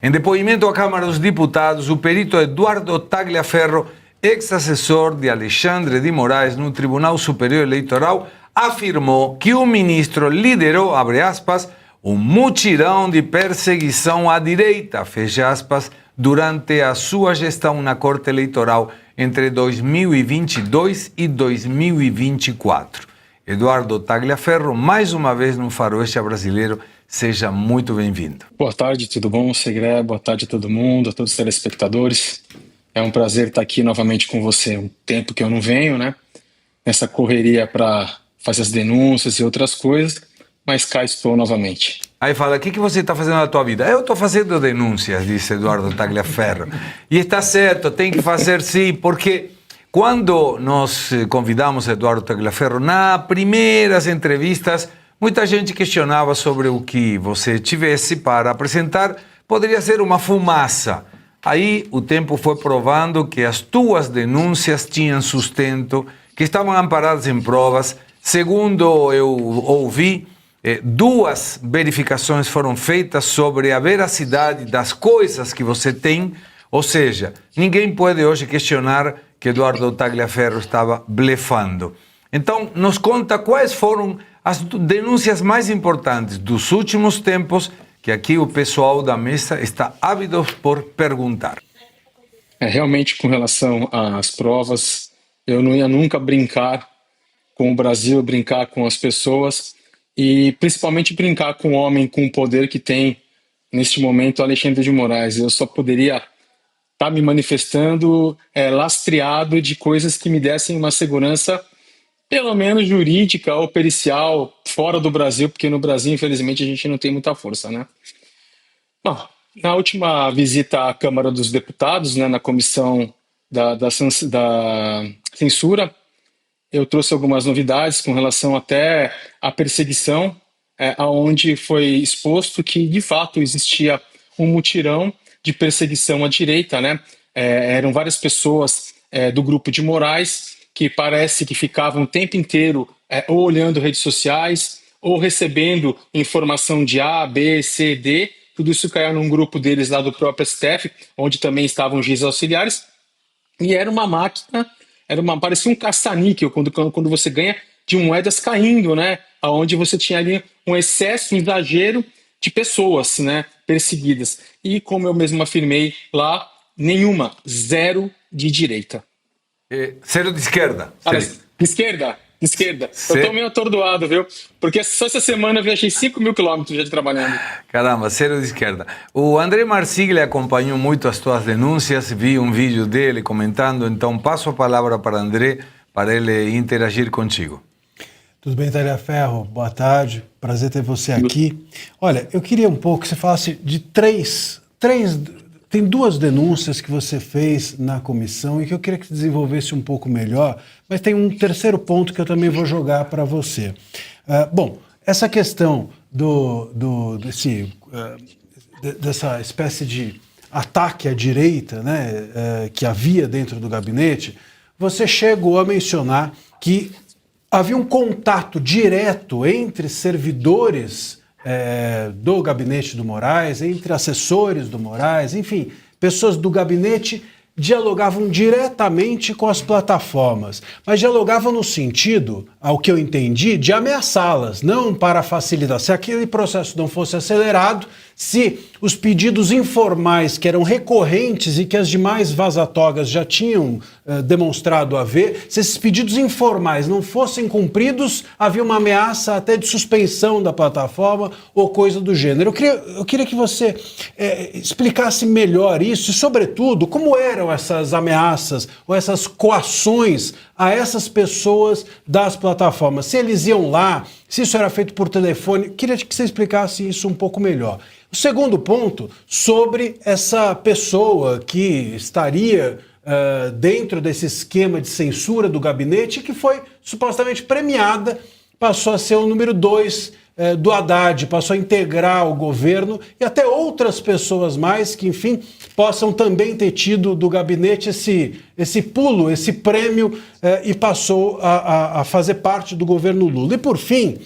Em depoimento à Câmara dos Deputados, o perito Eduardo Tagliaferro, ex-assessor de Alexandre de Moraes no Tribunal Superior Eleitoral, afirmou que o ministro liderou, abre aspas, um mutirão de perseguição à direita, fecha aspas, durante a sua gestão na Corte Eleitoral entre 2022 e 2024. Eduardo Tagliaferro, mais uma vez no Faroeste Brasileiro, seja muito bem-vindo. Boa tarde, tudo bom, Segré? Boa tarde a todo mundo, a todos os telespectadores. É um prazer estar aqui novamente com você. Um tempo que eu não venho, né? Nessa correria para fazer as denúncias e outras coisas, mas cá estou novamente. Aí fala, o que você está fazendo na tua vida? Eu estou fazendo denúncias, disse Eduardo Tagliaferro. E está certo, tem que fazer sim, porque quando nós convidamos Eduardo Tagliaferro, nas primeiras entrevistas, muita gente questionava sobre o que você tivesse para apresentar, poderia ser uma fumaça. Aí o tempo foi provando que as tuas denúncias tinham sustento, que estavam amparadas em provas. Segundo eu ouvi, duas verificações foram feitas sobre a veracidade das coisas que você tem, ou seja, ninguém pode hoje questionar que Eduardo Tagliaferro estava blefando. Então, nos conta quais foram as denúncias mais importantes dos últimos tempos, que aqui o pessoal da mesa está ávido por perguntar. Realmente, com relação às provas, eu não ia nunca brincar com o Brasil, brincar com as pessoas e principalmente brincar com o homem com o poder que tem neste momento, Alexandre de Moraes. Eu só poderia estar me manifestando lastreado de coisas que me dessem uma segurança pelo menos jurídica ou pericial fora do Brasil, porque no Brasil, infelizmente, a gente não tem muita força, né? Bom, na última visita à Câmara dos Deputados, né, na comissão da censura, eu trouxe algumas novidades com relação até à perseguição, onde foi exposto que, de fato, existia um mutirão de perseguição à direita, né? Eram várias pessoas do grupo de Moraes que parece que ficavam o tempo inteiro ou olhando redes sociais ou recebendo informação de A, B, C, D. Tudo isso caiu num grupo deles lá do próprio STF, onde também estavam juízes auxiliares. E era uma máquina, parecia um caça-níquel quando você ganha de moedas caindo, né? Onde você tinha ali um excesso, um exagero de pessoas, né, perseguidas. E como eu mesmo afirmei lá, nenhuma, zero de direita. Zero de esquerda. De esquerda. Eu tô meio atordoado, viu? Porque só essa semana eu viajei 5.000 quilômetros já de trabalhando. Caramba, zero de esquerda. O André Marsiglia acompanhou muito as tuas denúncias, vi um vídeo dele comentando, então passo a palavra para André, para ele interagir contigo. Tudo bem, Tagliaferro? Boa tarde, prazer ter você aqui. Olha, eu queria um pouco que você falasse de três... Tem duas denúncias que você fez na comissão e que eu queria que você desenvolvesse um pouco melhor, mas tem um terceiro ponto que eu também vou jogar para você. Bom, essa questão dessa espécie de ataque à direita, né, que havia dentro do gabinete, você chegou a mencionar que havia um contato direto entre servidores do gabinete do Moraes, entre assessores do Moraes, enfim, pessoas do gabinete dialogavam diretamente com as plataformas, mas dialogavam no sentido, ao que eu entendi, de ameaçá-las, não para facilitar. Se aquele processo não fosse acelerado, se os pedidos informais que eram recorrentes e que as demais vazatogas já tinham demonstrado haver, se esses pedidos informais não fossem cumpridos, havia uma ameaça até de suspensão da plataforma ou coisa do gênero. Eu queria que você explicasse melhor isso e, sobretudo, como eram essas ameaças ou essas coações a essas pessoas das plataformas. Se eles iam lá, se isso era feito por telefone, queria que você explicasse isso um pouco melhor. O segundo ponto, sobre essa pessoa que estaria dentro desse esquema de censura do gabinete, que foi supostamente premiada, passou a ser o número 2 do Haddad, passou a integrar o governo e até outras pessoas mais que, enfim, possam também ter tido do gabinete esse pulo, esse prêmio e passou a fazer parte do governo Lula. E, por fim,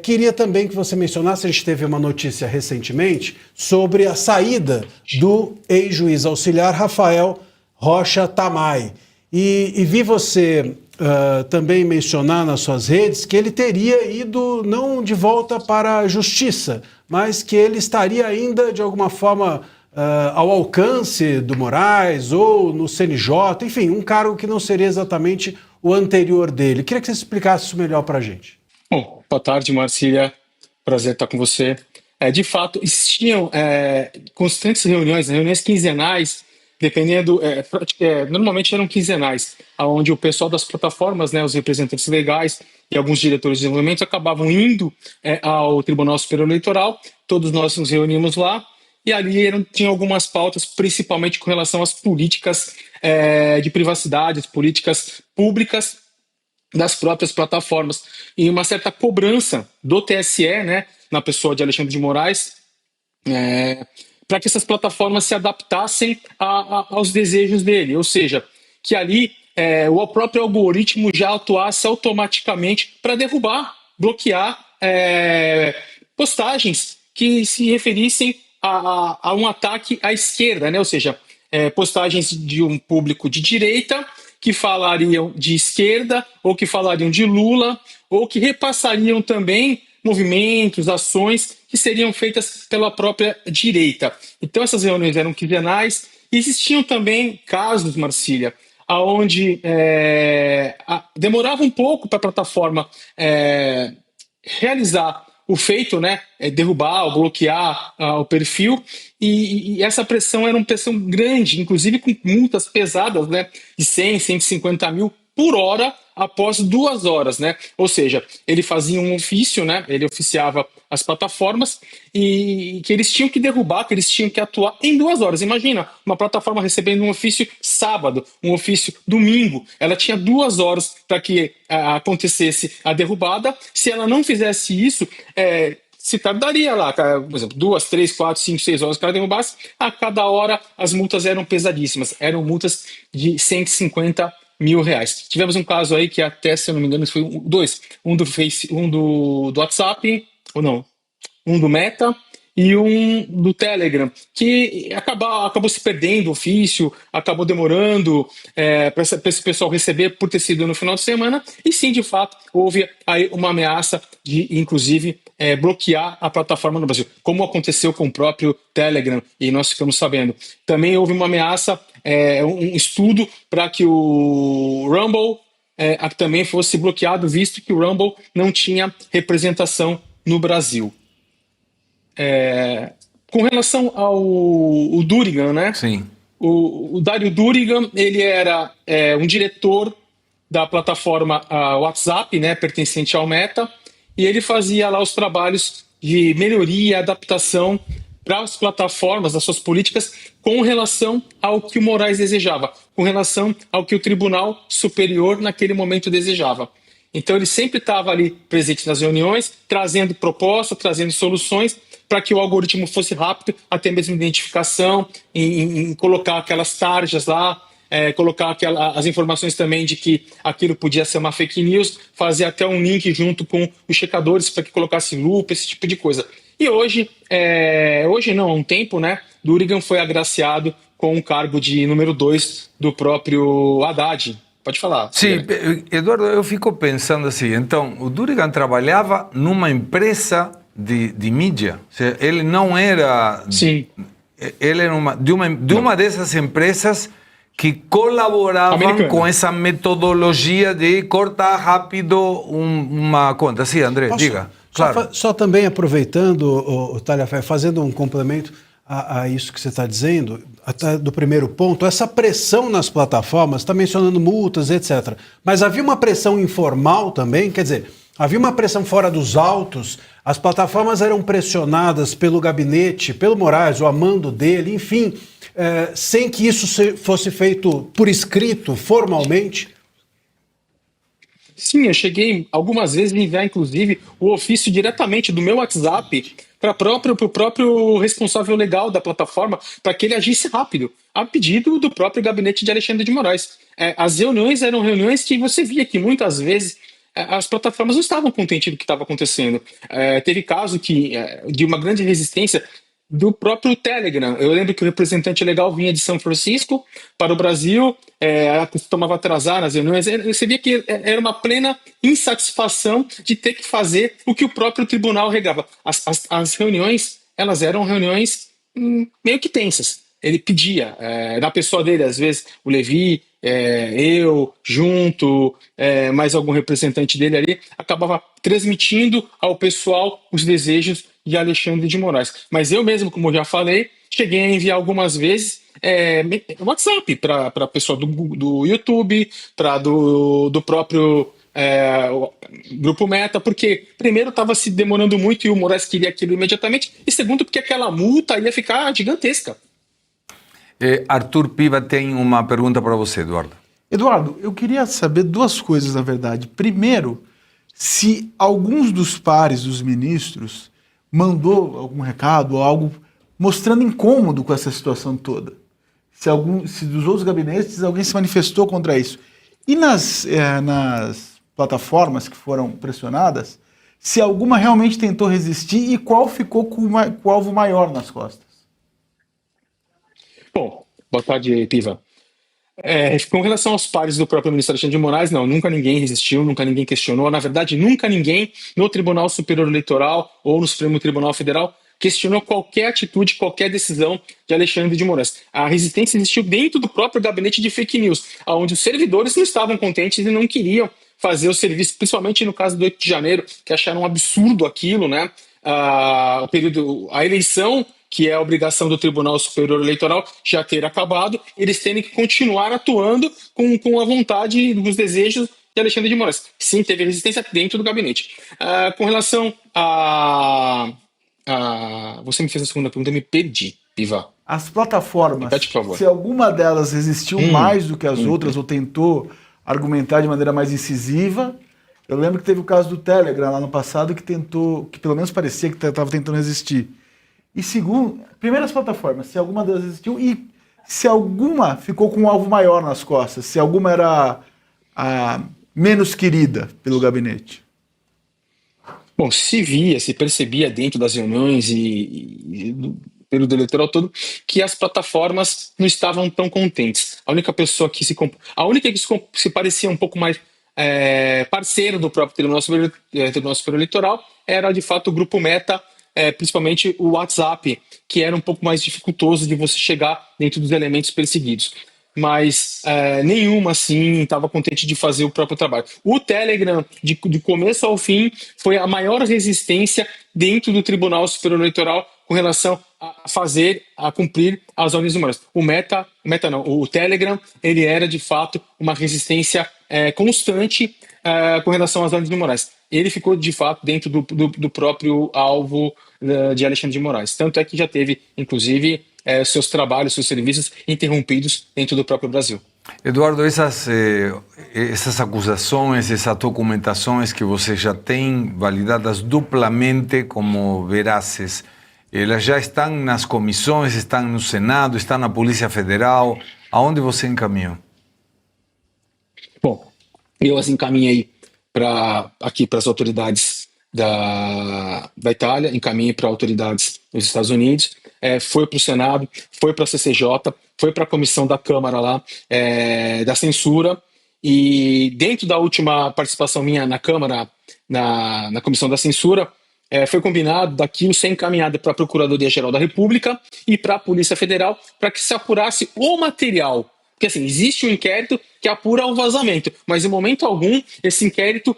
queria também que você mencionasse, a gente teve uma notícia recentemente sobre a saída do ex-juiz auxiliar Rafael Rocha Tamay. E vi você também mencionar nas suas redes que ele teria ido não de volta para a justiça, mas que ele estaria ainda, de alguma forma, ao alcance do Moraes ou no CNJ, enfim, um cargo que não seria exatamente o anterior dele. Queria que você explicasse isso melhor para a gente. Bom, boa tarde, Marcília. Prazer estar com você. De fato, existiam constantes reuniões quinzenais, dependendo, normalmente eram quinzenais, onde o pessoal das plataformas, né, os representantes legais e alguns diretores de desenvolvimento acabavam indo ao Tribunal Superior Eleitoral. Todos nós nos reunimos lá e ali tinham algumas pautas, principalmente com relação às políticas de privacidade, as políticas públicas das próprias plataformas e uma certa cobrança do TSE, né, na pessoa de Alexandre de Moraes, para que essas plataformas se adaptassem aos desejos dele, ou seja, que ali o próprio algoritmo já atuasse automaticamente para derrubar, bloquear postagens que se referissem a um ataque à esquerda, né, ou seja, postagens de um público de direita que falariam de esquerda ou que falariam de Lula ou que repassariam também movimentos, ações que seriam feitas pela própria direita. Então essas reuniões eram quinzenais. Existiam também casos, Marcília, onde demorava um pouco para a plataforma realizar o feito, né, derrubar ou bloquear o perfil, e essa pressão era uma pressão grande, inclusive com multas pesadas, né, de 100, 150 mil por hora após 2 horas, né? Ou seja, ele fazia um ofício, né? Ele oficiava as plataformas e que eles tinham que derrubar, que eles tinham que atuar em 2 horas. Imagina, uma plataforma recebendo um ofício sábado, um ofício domingo. Ela tinha 2 horas para que acontecesse a derrubada. Se ela não fizesse isso, se tardaria lá, por exemplo, 2, 3, 4, 5, 6 horas para derrubasse. A cada hora as multas eram pesadíssimas. Eram multas de 150 mil reais. Tivemos um caso aí que até, se eu não me engano, foi dois. Um do do WhatsApp, ou não, um do Meta e um do Telegram, que acabou se perdendo o ofício, acabou demorando para esse pessoal receber por ter sido no final de semana, e sim, de fato, houve aí uma ameaça de, inclusive, bloquear a plataforma no Brasil, como aconteceu com o próprio Telegram, e nós ficamos sabendo. Também houve uma ameaça, um estudo para que o Rumble também fosse bloqueado, visto que o Rumble não tinha representação no Brasil. Com relação ao Durigan, né? Sim. O Dário Durigan, ele era um diretor da plataforma WhatsApp, né, pertencente ao Meta, e ele fazia lá os trabalhos de melhoria e adaptação para as plataformas, as suas políticas, com relação ao que o Moraes desejava, com relação ao que o Tribunal Superior naquele momento desejava. Então ele sempre estava ali presente nas reuniões, trazendo propostas, trazendo soluções para que o algoritmo fosse rápido, até mesmo identificação, em colocar aquelas tarjas lá, colocar as informações também de que aquilo podia ser uma fake news, fazer até um link junto com os checadores para que colocasse lupa, esse tipo de coisa. E hoje não, há um tempo, né, Durigan foi agraciado com o cargo de número 2 do próprio Haddad. Pode falar. Sim, Eduardo, eu fico pensando assim, então, o Durigan trabalhava numa empresa de mídia, ele não era... Sim. Ele era de uma dessas empresas que colaboravam Americana. com essa metodologia de cortar rápido uma conta. Sim, André, Posso, diga. Claro. Só também aproveitando, o Talhaferro, fazendo um complemento a isso que você está dizendo, até do primeiro ponto, essa pressão nas plataformas, está mencionando multas, etc. Mas havia uma pressão informal também, quer dizer, havia uma pressão fora dos autos, as plataformas eram pressionadas pelo gabinete, pelo Moraes, o amando dele, enfim, sem que isso fosse feito por escrito, formalmente. Sim, eu cheguei algumas vezes a enviar, inclusive, o ofício diretamente do meu WhatsApp para o próprio responsável legal da plataforma, para que ele agisse rápido, a pedido do próprio gabinete de Alexandre de Moraes. As reuniões eram reuniões que você via que muitas vezes as plataformas não estavam contentes do que estava acontecendo. Teve caso de uma grande resistência do próprio Telegram. Eu lembro que o representante legal vinha de São Francisco para o Brasil, costumava atrasar nas reuniões. Você via que era uma plena insatisfação de ter que fazer o que o próprio tribunal regava. As reuniões, elas eram reuniões meio que tensas. Ele pedia, na pessoa dele, às vezes, o Levi, eu, junto, mais algum representante dele ali, acabava transmitindo ao pessoal os desejos de Alexandre de Moraes. Mas eu mesmo, como eu já falei, cheguei a enviar algumas vezes WhatsApp para a pessoa do YouTube, para do próprio o Grupo Meta, porque primeiro estava se demorando muito e o Moraes queria aquilo imediatamente, e segundo porque aquela multa ia ficar gigantesca. Arthur Piva tem uma pergunta para você, Eduardo. Eduardo, eu queria saber duas coisas, na verdade. Primeiro, se alguns dos pares dos ministros mandou algum recado ou algo mostrando incômodo com essa situação toda. Se dos outros gabinetes alguém se manifestou contra isso. E nas plataformas que foram pressionadas, se alguma realmente tentou resistir e qual ficou com o alvo maior nas costas? Bom, boa tarde, Piva. Com relação aos pares do próprio ministro Alexandre de Moraes, não, nunca ninguém resistiu, nunca ninguém questionou. Na verdade, nunca ninguém no Tribunal Superior Eleitoral ou no Supremo Tribunal Federal questionou qualquer atitude, qualquer decisão de Alexandre de Moraes. A resistência existiu dentro do próprio gabinete de fake news, onde os servidores não estavam contentes e não queriam fazer o serviço, principalmente no caso do 8 de janeiro, que acharam um absurdo aquilo, né? A eleição, que é a obrigação do Tribunal Superior Eleitoral, já ter acabado, eles terem que continuar atuando com a vontade dos desejos de Alexandre de Moraes. Sim, teve resistência dentro do gabinete. Com relação a... Você me fez a segunda pergunta, eu me perdi, Piva. As plataformas, Repete, por favor. se alguma delas resistiu mais do que as outras ou tentou argumentar de maneira mais incisiva. Eu lembro que teve o caso do Telegram lá no passado que tentou, que pelo menos parecia que estava tentando resistir. E segundo, primeiro as plataformas, se alguma delas resistiu e se alguma ficou com um alvo maior nas costas, se alguma era a menos querida pelo gabinete. Bom, se percebia dentro das reuniões e do período eleitoral todo que as plataformas não estavam tão contentes. A única pessoa que se parecia um pouco mais parceiro do próprio Tribunal Superior Eleitoral era de fato o Grupo Meta, principalmente o WhatsApp, que era um pouco mais dificultoso de você chegar dentro dos elementos perseguidos. Mas nenhuma, assim, estava contente de fazer o próprio trabalho. O Telegram, de começo ao fim, foi a maior resistência dentro do Tribunal Superior Eleitoral com relação a cumprir as ordens de Moraes. O Telegram, ele era, de fato, uma resistência constante com relação às ordens de Moraes. Ele ficou, de fato, dentro do próprio alvo de Alexandre de Moraes. Tanto é que já teve, inclusive, seus trabalhos, seus serviços interrompidos dentro do próprio Brasil. Eduardo, essas acusações, essas documentações que você já tem validadas duplamente como verazes, elas já estão nas comissões, estão no Senado, estão na Polícia Federal. Aonde você encaminhou? Bom, eu as encaminhei aqui para as autoridades da Itália, encaminhei para autoridades dos Estados Unidos, foi para o Senado, foi para a CCJ, foi para a comissão da Câmara lá, da censura, e dentro da última participação minha na Câmara, na comissão da censura, foi combinado daquilo ser encaminhado para a Procuradoria-Geral da República e para a Polícia Federal para que se apurasse o material. Porque assim, existe um inquérito que apura o vazamento, mas em momento algum esse inquérito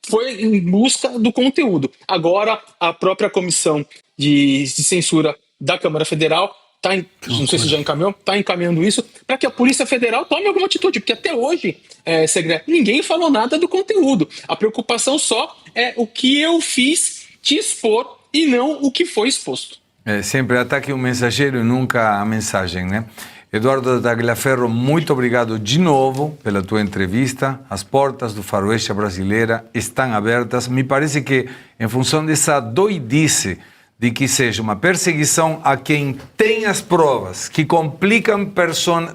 foi em busca do conteúdo. Agora a própria comissão de censura da Câmara Federal não sei se já encaminhou, está encaminhando isso para que a Polícia Federal tome alguma atitude, porque até hoje, Segre, ninguém falou nada do conteúdo. A preocupação só é o que eu fiz te expor e não o que foi exposto. Sempre ataque o mensageiro e nunca a mensagem, né? Eduardo Tagliaferro, muito obrigado de novo pela tua entrevista. As portas do Faroeste Brasileira estão abertas. Me parece que, em função dessa doidice de que seja uma perseguição a quem tem as provas, que complicam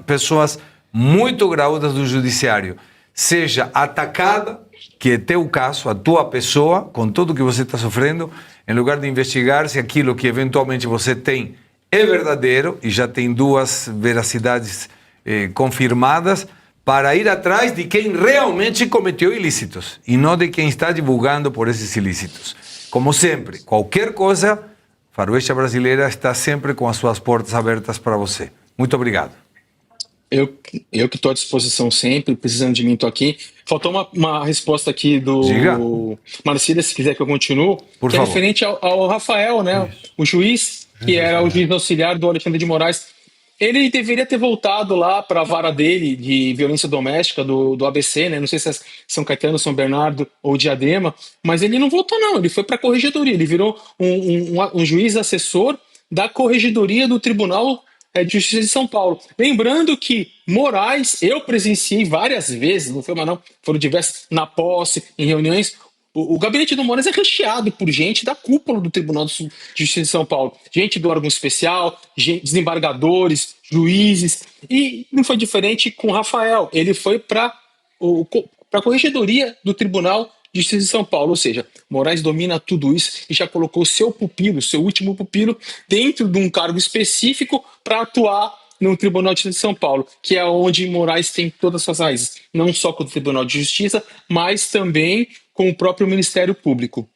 pessoas muito graúdas do judiciário, seja atacada que é teu caso, a tua pessoa, com tudo que você está sofrendo, em lugar de investigar se aquilo que eventualmente você tem é verdadeiro, e já tem duas veracidades confirmadas, para ir atrás de quem realmente cometeu ilícitos, e não de quem está divulgando por esses ilícitos. Como sempre, qualquer coisa, Faroeste Brasileira está sempre com as suas portas abertas para você. Muito obrigado. Eu que estou à disposição sempre, precisando de mim, estou aqui. Faltou uma resposta aqui Diga. do Marcília, se quiser que eu continue, Por que é favor. referente ao Rafael, né? O juiz, que era o juiz auxiliar do Alexandre de Moraes. Ele deveria ter voltado lá para a vara dele de violência doméstica do ABC, né? Não sei se é São Caetano, São Bernardo ou Diadema, mas ele não voltou, não. Ele foi para a corregedoria, ele virou um juiz assessor da corregedoria do Tribunal de Justiça de São Paulo. Lembrando que Moraes, eu presenciei várias vezes, não foi uma não, foram diversas, na posse, em reuniões. O gabinete do Moraes é recheado por gente da cúpula do Tribunal de Justiça de São Paulo. Gente do órgão especial, desembargadores, juízes. E não foi diferente com o Rafael. Ele foi para a corregedoria do Tribunal de Justiça de São Paulo. Ou seja, Moraes domina tudo isso e já colocou seu pupilo, seu último pupilo, dentro de um cargo específico para atuar no Tribunal de Justiça de São Paulo, que é onde Moraes tem todas as suas raízes, não só com o Tribunal de Justiça, mas também com o próprio Ministério Público.